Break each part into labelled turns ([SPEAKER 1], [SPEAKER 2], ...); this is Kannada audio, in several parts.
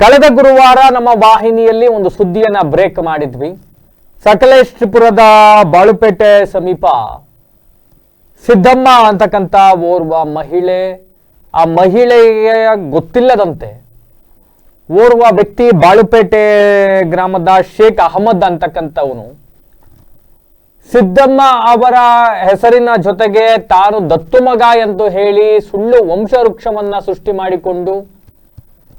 [SPEAKER 1] ಕಳೆದ ಗುರುವಾರ ನಮ್ಮ ವಾಹಿನಿಯಲ್ಲಿ ಒಂದು ಸುದ್ದಿಯನ್ನ ಬ್ರೇಕ್ ಮಾಡಿದ್ವಿ. ಸಕಲೇಶಪುರದ ಬಾಳುಪೇಟೆ ಸಮೀಪ ಸಿದ್ದಮ್ಮ ಅಂತಕ್ಕಂಥ ಓರ್ವ ಮಹಿಳೆ, ಆ ಮಹಿಳೆಗೆ ಗೊತ್ತಿಲ್ಲದಂತೆ ಓರ್ವ ವ್ಯಕ್ತಿ ಬಾಳುಪೇಟೆ ಗ್ರಾಮದ ಶೇಖ್ ಅಹಮದ್ ಅಂತಕ್ಕಂಥವನು ಸಿದ್ದಮ್ಮ ಅವರ ಹೆಸರಿನ ಜೊತೆಗೆ ತಾನು ದತ್ತು ಮಗ ಎಂದು ಹೇಳಿ ಸುಳ್ಳು ವಂಶವೃಕ್ಷವನ್ನ ಸೃಷ್ಟಿ ಮಾಡಿಕೊಂಡು,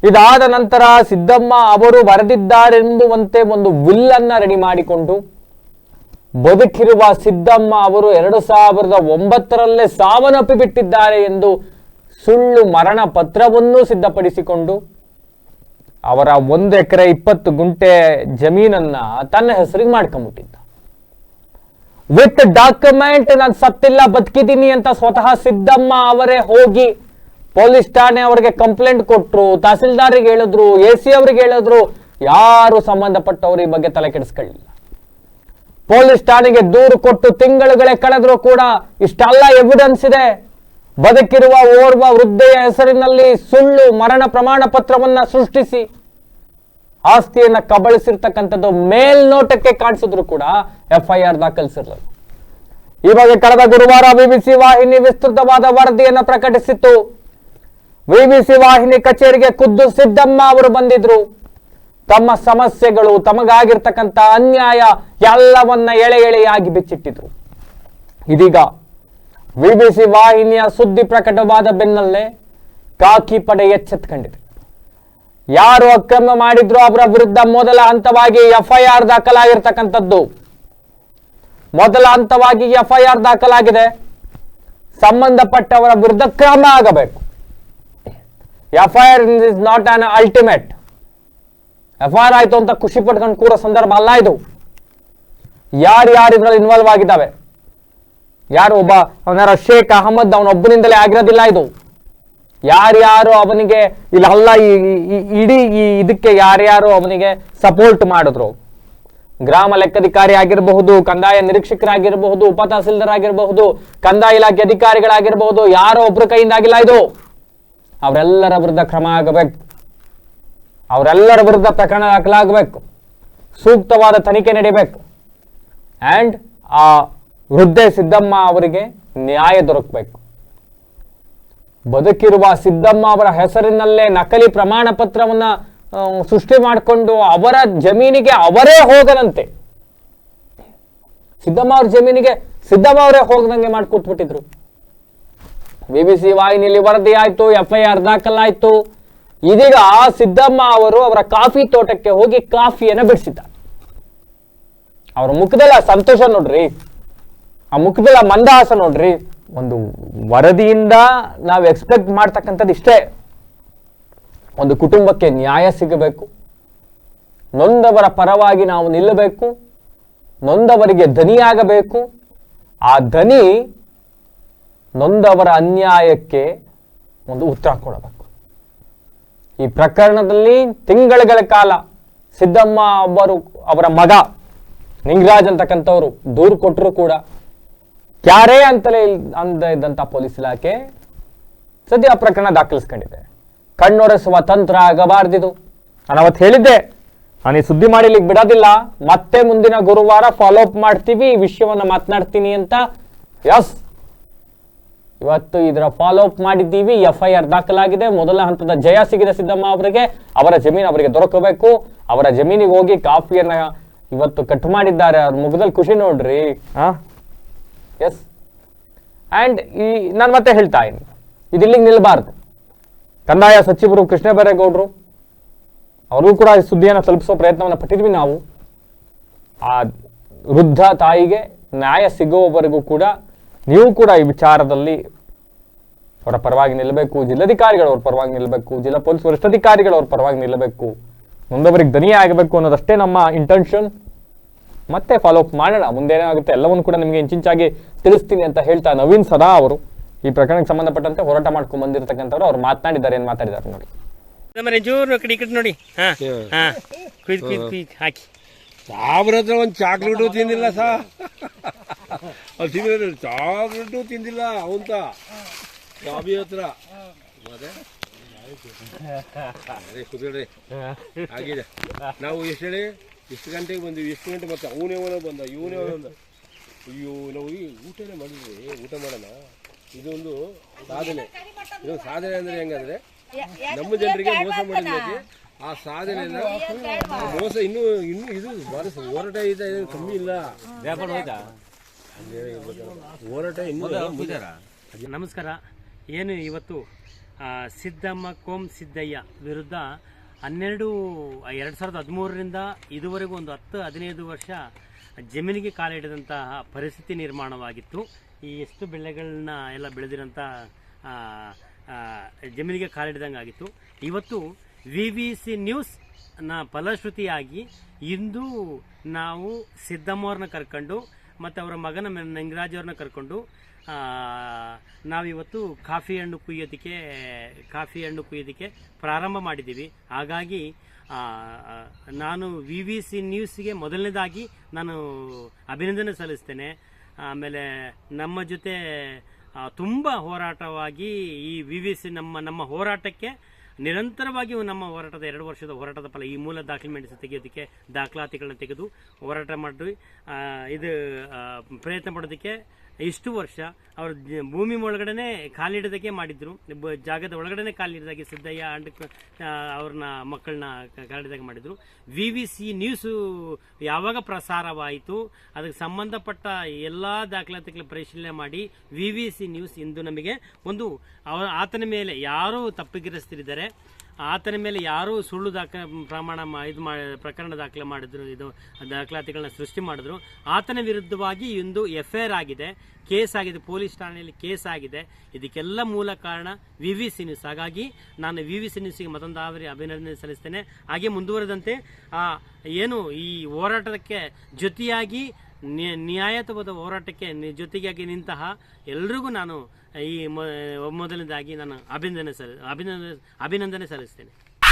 [SPEAKER 1] ಇದಾದ ನಂತರ ಸಿದ್ದಮ್ಮ ಅವರು ಬರೆದಿದ್ದಾರೆಂಬುವಂತೆ ಒಂದು ವಿಲ್ ಅನ್ನ ರೆಡಿ ಮಾಡಿಕೊಂಡು, ಬದುಕಿರುವ ಸಿದ್ದಮ್ಮ ಅವರು 2009 ಸಾವನ್ನಪ್ಪಿ ಬಿಟ್ಟಿದ್ದಾರೆ ಎಂದು ಸುಳ್ಳು ಮರಣ ಪತ್ರವನ್ನು ಸಿದ್ಧಪಡಿಸಿಕೊಂಡು ಅವರ 1 ಎಕರೆ 20 ಗುಂಟೆ ಜಮೀನನ್ನ ತನ್ನ ಹೆಸರಿಗೆ ಮಾಡ್ಕೊಂಡ್ಬಿಟ್ಟಿದ್ದ. ವಿತ್ ಡಾಕ್ಯುಮೆಂಟ್ ನಾನು ಸತ್ತಿಲ್ಲ ಬದುಕಿದ್ದೀನಿ ಅಂತ ಸ್ವತಃ ಸಿದ್ದಮ್ಮ ಅವರೇ ಹೋಗಿ ಪೊಲೀಸ್ ಠಾಣೆ ಅವರಿಗೆ ಕಂಪ್ಲೇಂಟ್ ಕೊಟ್ರು, ತಹಸೀಲ್ದಾರ್ಗೆ ಹೇಳಿದ್ರು, AC ಅವರಿಗೆ ಹೇಳಿದ್ರು. ಯಾರು ಸಂಬಂಧಪಟ್ಟವರು ಈ ಬಗ್ಗೆ ತಲೆ ಕೆಡಿಸ್ಕೊಳ್ಳಿಲ್ಲ. ಪೊಲೀಸ್ ಠಾಣೆಗೆ ದೂರು ಕೊಟ್ಟು ತಿಂಗಳುಗಳೇ ಕಳೆದ್ರು ಕೂಡ ಇಷ್ಟೆಲ್ಲ ಎವಿಡೆನ್ಸ್ ಇದೆ. ಬದುಕಿರುವ ಓರ್ವ ವೃದ್ಧೆಯ ಹೆಸರಿನಲ್ಲಿ ಸುಳ್ಳು ಮರಣ ಪ್ರಮಾಣ ಪತ್ರವನ್ನ ಸೃಷ್ಟಿಸಿ ಆಸ್ತಿಯನ್ನ ಕಬಳಿಸಿರ್ತಕ್ಕಂಥದ್ದು ಮೇಲ್ನೋಟಕ್ಕೆ ಕಾಣಿಸಿದ್ರು ಕೂಡ FIR ದಾಖಲಿಸಿರಲಿಲ್ಲ. ಈ ಬಗ್ಗೆ ಕಳೆದ ಗುರುವಾರ BBC ವಾಹಿನಿ ವಿಸ್ತೃತವಾದ ವರದಿಯನ್ನ ಪ್ರಕಟಿಸಿತ್ತು. BBC ವಾಹಿನಿ ಕಚೇರಿಗೆ ಖುದ್ದು ಸಿದ್ದಮ್ಮ ಅವರು ಬಂದಿದ್ರು. ತಮ್ಮ ಸಮಸ್ಯೆಗಳು, ತಮಗಾಗಿರ್ತಕ್ಕಂಥ ಅನ್ಯಾಯ ಎಲ್ಲವನ್ನ ಎಳೆಯಾಗಿ ಬಿಚ್ಚಿಟ್ಟಿದ್ರು. ಇದೀಗ BBC ವಾಹಿನಿಯ ಸುದ್ದಿ ಪ್ರಕಟವಾದ ಬೆನ್ನಲ್ಲೇ ಖಾಕಿ ಪಡೆ ಎಚ್ಚೆತ್ಕೊಂಡಿದೆ. ಯಾರು ಅಕ್ರಮ ಮಾಡಿದ್ರು ಅವರ ವಿರುದ್ಧ ಮೊದಲ ಹಂತವಾಗಿ FIR ದಾಖಲಾಗಿರ್ತಕ್ಕಂಥದ್ದು. ಮೊದಲ ಹಂತವಾಗಿ FIR ದಾಖಲಾಗಿದೆ. ಸಂಬಂಧಪಟ್ಟವರ ವಿರುದ್ಧ ಕ್ರಮ ಆಗಬೇಕು. FIR is not on ultimate. FIR ಆಯ್ತು ಅಂತ ಖುಷಿ ಪಟ್ಕೊಂಡು ಕೂರೋ ಸಂದರ್ಭ ಅಲ್ಲ ಇದು. ಯಾರು ಇದ್ರಲ್ಲಿ ಇನ್ವಾಲ್ವ್ ಆಗಿದ್ದಾವೆ, ಯಾರು ಒಬ್ಬ ಅವನಾರ ಶೇಖ್ ಅಹಮದ್ ಅವನೊಬ್ಬನಿಂದಲೇ ಆಗಿರೋದಿಲ್ಲ ಇದು. ಯಾರ್ಯಾರು ಅವನಿಗೆ ಇಲ್ಲಲ್ಲ ಇಡೀ ಇದಕ್ಕೆ ಯಾರ್ಯಾರು ಅವನಿಗೆ ಸಪೋರ್ಟ್ ಮಾಡಿದ್ರು, ಗ್ರಾಮ ಲೆಕ್ಕಾಧಿಕಾರಿ ಆಗಿರಬಹುದು, ಕಂದಾಯ ನಿರೀಕ್ಷಕರಾಗಿರಬಹುದು, ಉಪ ತಹಸೀಲ್ದಾರ್ ಆಗಿರಬಹುದು, ಕಂದಾಯ ಇಲಾಖೆ ಅಧಿಕಾರಿಗಳಾಗಿರಬಹುದು, ಯಾರೋ ಒಬ್ರ ಕೈಯಿಂದ ಆಗಿಲ್ಲ ಇದು. ಅವರೆಲ್ಲರ ವಿರುದ್ಧ ಕ್ರಮ ಆಗಬೇಕು. ಅವರೆಲ್ಲರ ವಿರುದ್ಧ ಪ್ರಕರಣ ದಾಖಲಾಗಬೇಕು. ಸೂಕ್ತವಾದ ತನಿಖೆ ನಡೀಬೇಕು. ಅಂಡ್ ಆ ವೃದ್ಧೆ ಸಿದ್ದಮ್ಮ ಅವರಿಗೆ ನ್ಯಾಯ ದೊರಕಬೇಕು. ಬದುಕಿರುವ ಸಿದ್ದಮ್ಮ ಅವರ ಹೆಸರಿನಲ್ಲೇ ನಕಲಿ ಪ್ರಮಾಣ ಪತ್ರವನ್ನ ಸೃಷ್ಟಿ ಮಾಡಿಕೊಂಡು ಅವರ ಜಮೀನಿಗೆ ಅವರೇ ಹೋಗದಂತೆ, ಸಿದ್ದಮ್ಮ ಅವ್ರ ಜಮೀನಿಗೆ ಸಿದ್ದಮ್ಮ ಅವರೇ ಹೋಗದಂಗೆ ಮಾಡಿ ಕೂತ್ಬಿಟ್ಟಿದ್ರು. BBC ವಾಹಿನಿಯಲ್ಲಿ ವರದಿ ಆಯ್ತು, FIR ದಾಖಲಾಯ್ತು. ಇದೀಗ ಸಿದ್ದಮ್ಮ ಅವರು ಅವರ ಕಾಫಿ ತೋಟಕ್ಕೆ ಹೋಗಿ ಕಾಫಿಯನ್ನ ಬಿಡಿಸಿದ್ದಾರೆ. ಅವರ ಮುಖದಲ್ಲ ಸಂತೋಷ ನೋಡ್ರಿ, ಆ ಮುಖದಲ್ಲ ಮಂದಹಾಸ ನೋಡ್ರಿ. ಒಂದು ವರದಿಯಿಂದ ನಾವು ಎಕ್ಸ್ಪೆಕ್ಟ್ ಮಾಡ್ತಕ್ಕಂಥದ್ದು ಇಷ್ಟೇ. ಒಂದು ಕುಟುಂಬಕ್ಕೆ ನ್ಯಾಯ ಸಿಗಬೇಕು, ನೊಂದವರ ಪರವಾಗಿ ನಾವು ನಿಲ್ಲಬೇಕು, ನೊಂದವರಿಗೆ ದನಿಯಾಗಬೇಕು. ಆ ದನಿ ನೊಂದವರ ಅನ್ಯಾಯಕ್ಕೆ ಒಂದು ಉತ್ತರ ಕೊಡಬೇಕು. ಈ ಪ್ರಕರಣದಲ್ಲಿ ತಿಂಗಳುಗಳ ಕಾಲ ಸಿದ್ದಮ್ಮ ಅವರ ಮಗ ನಿಂಗರಾಜ್ ಅಂತಕ್ಕಂಥವ್ರು ದೂರು ಕೊಟ್ಟರು ಕೂಡ ಯಾರೇ ಅಂತಲೇ ಇದ್ದಂತ ಪೊಲೀಸ್ ಇಲಾಖೆ ಸದ್ಯ ಆ ಪ್ರಕರಣ ದಾಖಲಿಸ್ಕೊಂಡಿದೆ. ಕಣ್ಣೊರೆಸುವ ತಂತ್ರ ಆಗಬಾರ್ದಿದು. ನಾನು ಅವತ್ತು ಹೇಳಿದ್ದೆ, ನಾನು ಈ ಸುದ್ದಿ ಮಾಡಿಲಿಕ್ಕೆ ಬಿಡೋದಿಲ್ಲ, ಮತ್ತೆ ಮುಂದಿನ ಗುರುವಾರ ಫಾಲೋ ಅಪ್ ಮಾಡ್ತೀವಿ, ಈ ವಿಷಯವನ್ನ ಮಾತನಾಡ್ತೀನಿ ಅಂತ. ಯಸ್, ಇವತ್ತು ಇದರ ಫಾಲೋ ಅಪ್ ಮಾಡಿದ್ದೀವಿ. FIR ದಾಖಲಾಗಿದೆ. ಮೊದಲ ಹಂತದ ಜಯ ಸಿಗಿದೆ ಸಿದ್ದಮ್ಮ ಅವರಿಗೆ. ಅವರ ಜಮೀನು ಅವರಿಗೆ ದೊರಕಬೇಕು. ಅವರ ಜಮೀನಿಗೆ ಹೋಗಿ ಕಾಫಿಯನ್ನ ಇವತ್ತು ಕಟ್ ಮಾಡಿದ್ದಾರೆ. ಅವ್ರ ಮುಖದಲ್ಲಿ ಖುಷಿ ನೋಡ್ರಿ. ಎಸ್, ಅಂಡ್ ನಾನು ಮತ್ತೆ ಹೇಳ್ತಾ ಇದ್ದೀನಿ, ಇದಿಲ್ಲಿಗೆ ನಿಲ್ಬಾರ್ದು. ಕಂದಾಯ ಸಚಿವರು ಕೃಷ್ಣ ಬೈರೇಗೌಡರು ಅವರು ಕೂಡ ಈ ಸುದ್ದಿಯನ್ನು ತಲುಪಿಸೋ ಪ್ರಯತ್ನವನ್ನು ಪಟ್ಟಿದ್ವಿ ನಾವು. ಆ ವೃದ್ಧ ತಾಯಿಗೆ ನ್ಯಾಯ ಸಿಗುವವರೆಗೂ ಕೂಡ ನೀವು ಕೂಡ ಈ ವಿಚಾರದಲ್ಲಿ ಅವರ ಪರವಾಗಿ ನಿಲ್ಲಬೇಕು. ಜಿಲ್ಲಾಧಿಕಾರಿಗಳು ಅವ್ರ ಪರವಾಗಿ ನಿಲ್ಲಬೇಕು, ಜಿಲ್ಲಾ ಪೊಲೀಸ್ ವರಿಷ್ಠಾಧಿಕಾರಿಗಳು ಅವ್ರ ಪರವಾಗಿ ನಿಲ್ಲಬೇಕು, ನೊಂದವರಿಗೆ ದನಿಯೇ ಆಗಬೇಕು ಅನ್ನೋದಷ್ಟೇ ನಮ್ಮ ಇಂಟೆನ್ಷನ್. ಮತ್ತೆ ಫಾಲೋ ಅಪ್ ಮಾಡೋಣ. ಮುಂದೇನಾಗುತ್ತೆ ಎಲ್ಲವನ್ನು ಕೂಡ ನಿಮಗೆ ಇಂಚಿಂಚಾಗಿ ತಿಳಿಸ್ತೀನಿ ಅಂತ ಹೇಳ್ತಾ ನವೀನ್ ಸದಾ ಅವರು ಈ ಪ್ರಕರಣಕ್ಕೆ ಸಂಬಂಧಪಟ್ಟಂತೆ ಹೋರಾಟ ಮಾಡ್ಕೊಂಡು ಬಂದಿರತಕ್ಕಂಥವ್ರು ಅವ್ರು ಮಾತನಾಡಿದ್ದಾರೆ. ಏನು ಮಾತಾಡಿದ್ದಾರೆ ನೋಡಿ.
[SPEAKER 2] ನೋಡಿ ಹಾಕಿ
[SPEAKER 3] ಸಾಬ್ರ ಹತ್ರ ಒಂದು ಚಾಕ್ಲೇಟು ತಿಂದಿಲ್ಲ ತಿಂದಿಲ್ಲ, ಚಾಕ್ಲೇಟು ತಿಂದಿಲ್ಲ ಅವಂತ ಸಾಬಿ ಹತ್ರ. ಮತ್ತೆ ಅದೇ ಕುದುರೆ ಆಗಿದೆ. ನಾವು ಎಷ್ಟು ಹೇಳಿ ಇಷ್ಟು ಗಂಟೆಗೆ ಬಂದ್ವಿ, ಎಷ್ಟು ಗಂಟೆ ಮತ್ತೆ ಅವನೇ ಬಂದ ಇವನೇ ಬಂದ. ಅಯ್ಯೋ ನಾವು ಈ ಊಟನೇ ಮಾಡಿದ್ವಿ, ಊಟ ಮಾಡೋಣ. ಇದೊಂದು ಸಾಧನೆ. ಇದೊಂದು ಸಾಧನೆ ಅಂದ್ರೆ ಹೆಂಗಂದ್ರೆ ನಮ್ಮ ಜನರಿಗೆ ಮೋಸ ಮಾಡಿದ್ವಿ. ಆ ಸಾಧನೆ ಮೋಸ ಇನ್ನೂ ಇದು ಬಹಳ ಹೋರಾಟ ಇದೆ, ಕಮ್ಮಿ ಇಲ್ಲ. ಹೋರಾಟ ಇನ್ನೂ.
[SPEAKER 2] ನಮಸ್ಕಾರ. ಏನು ಇವತ್ತು ಸಿದ್ದಮ್ಮ ಕೋಂ ಸಿದ್ದಯ್ಯ ವಿರುದ್ಧ 2013ರಿಂದ ಇದುವರೆಗೂ ಒಂದು 10-15 ವರ್ಷ ಜಮೀನಿಗೆ ಕಾಲಿಡಿದಂತಹ ಪರಿಸ್ಥಿತಿ ನಿರ್ಮಾಣವಾಗಿತ್ತು. ಈ ಎಷ್ಟು ಬೆಳೆಗಳನ್ನ ಎಲ್ಲ ಬೆಳೆದಿರೋಂಥ ಜಮೀನಿಗೆ ಕಾಲಿಡಿದಂಗೆ ಆಗಿತ್ತು. ಇವತ್ತು VVC ನ್ಯೂಸ್ನ ಫಲಶ್ರುತಿಯಾಗಿ ಇಂದು ನಾವು ಸಿದ್ದಮ್ಮವ್ರನ್ನ ಕರ್ಕೊಂಡು ಮತ್ತು ಅವರ ಮಗನ ನಂಗರಾಜ್ ಅವ್ರನ್ನ ಕರ್ಕೊಂಡು ನಾವಿವತ್ತು ಕಾಫಿ ಹಣ್ಣು ಕುಯ್ಯೋದಕ್ಕೆ ಪ್ರಾರಂಭ ಮಾಡಿದ್ದೀವಿ. ಹಾಗಾಗಿ ನಾನು VVC ನ್ಯೂಸ್ಗೆ ಮೊದಲನೇದಾಗಿ ನಾನು ಅಭಿನಂದನೆ ಸಲ್ಲಿಸ್ತೇನೆ. ಆಮೇಲೆ ನಮ್ಮ ಜೊತೆ ತುಂಬ ಹೋರಾಟವಾಗಿ ಈ VVC ನಮ್ಮ ಹೋರಾಟಕ್ಕೆ ನಿರಂತರವಾಗಿ ನಮ್ಮ ಹೋರಾಟದ 2 ವರ್ಷದ ಹೋರಾಟದ ಫಲ ಈ ಮೂಲ ಡಾಕ್ಯುಮೆಂಟ್ಸ್ ತೆಗೆಯೋದಕ್ಕೆ ದಾಖಲಾತಿಗಳನ್ನ ತೆಗೆದು ಹೋರಾಟ ಮಾಡಿ ಇದು ಪ್ರಯತ್ನ ಪಡೋದಕ್ಕೆ ಇಷ್ಟು ವರ್ಷ ಅವರು ಭೂಮಿ ಒಳಗಡೆ ಕಾಲಿಡೋದಕ್ಕೆ ಮಾಡಿದ್ರು. ಜಾಗದ ಒಳಗಡೆ ಕಾಲಿಡಿದಾಗೆ ಸಿದ್ದಯ್ಯ ಅಂಡ್ ಅವ್ರನ್ನ ಮಕ್ಕಳನ್ನ ಕಾಲಿಡಿದಾಗ ಮಾಡಿದ್ರು. VVC ನ್ಯೂಸು ಯಾವಾಗ ಪ್ರಸಾರವಾಯಿತು ಅದಕ್ಕೆ ಸಂಬಂಧಪಟ್ಟ ಎಲ್ಲ ದಾಖಲಾತಿಗಳ ಪರಿಶೀಲನೆ ಮಾಡಿ VVC ನ್ಯೂಸ್ ಇಂದು ನಮಗೆ ಒಂದು ಆತನ ಮೇಲೆ ಯಾರು ತಪ್ಪಿತಸ್ಥರಿದ್ದಾರೆ, ಆತನ ಮೇಲೆ ಯಾರು ಸುಳ್ಳು ಪ್ರಕರಣ ದಾಖಲೆ ಮಾಡಿದ್ರು, ಇದು ದಾಖಲಾತಿಗಳನ್ನ ಸೃಷ್ಟಿ ಮಾಡಿದ್ರು, ಆತನ ವಿರುದ್ಧವಾಗಿ ಇಂದು FIR ಆಗಿದೆ, ಕೇಸ್ ಆಗಿದೆ, ಪೊಲೀಸ್ ಠಾಣೆಯಲ್ಲಿ ಕೇಸ್ ಆಗಿದೆ. ಇದಕ್ಕೆಲ್ಲ ಮೂಲ ಕಾರಣ VVC ನ್ಯೂಸ್. ಹಾಗಾಗಿ ನಾನು VVC ನ್ಯೂಸ್ಗೆ ಮತ್ತೊಂದು ಅಭಿನಂದನೆ ಸಲ್ಲಿಸ್ತೇನೆ. ಹಾಗೆ ಮುಂದುವರೆದಂತೆ ಏನು ಈ ಹೋರಾಟಕ್ಕೆ ಜೊತೆಯಾಗಿ ನ್ಯಾಯಯುತವಾದ ಹೋರಾಟಕ್ಕೆ ಜೊತೆಗಾಗಿ ನಿಂತಹ ಎಲ್ರಿಗೂ ನಾನು ಈ ಮೊದಲನೇದಾಗಿ ನಾನು ಅಭಿನಂದನೆ ಸಲ್ಲಿಸ್ತೇನೆ.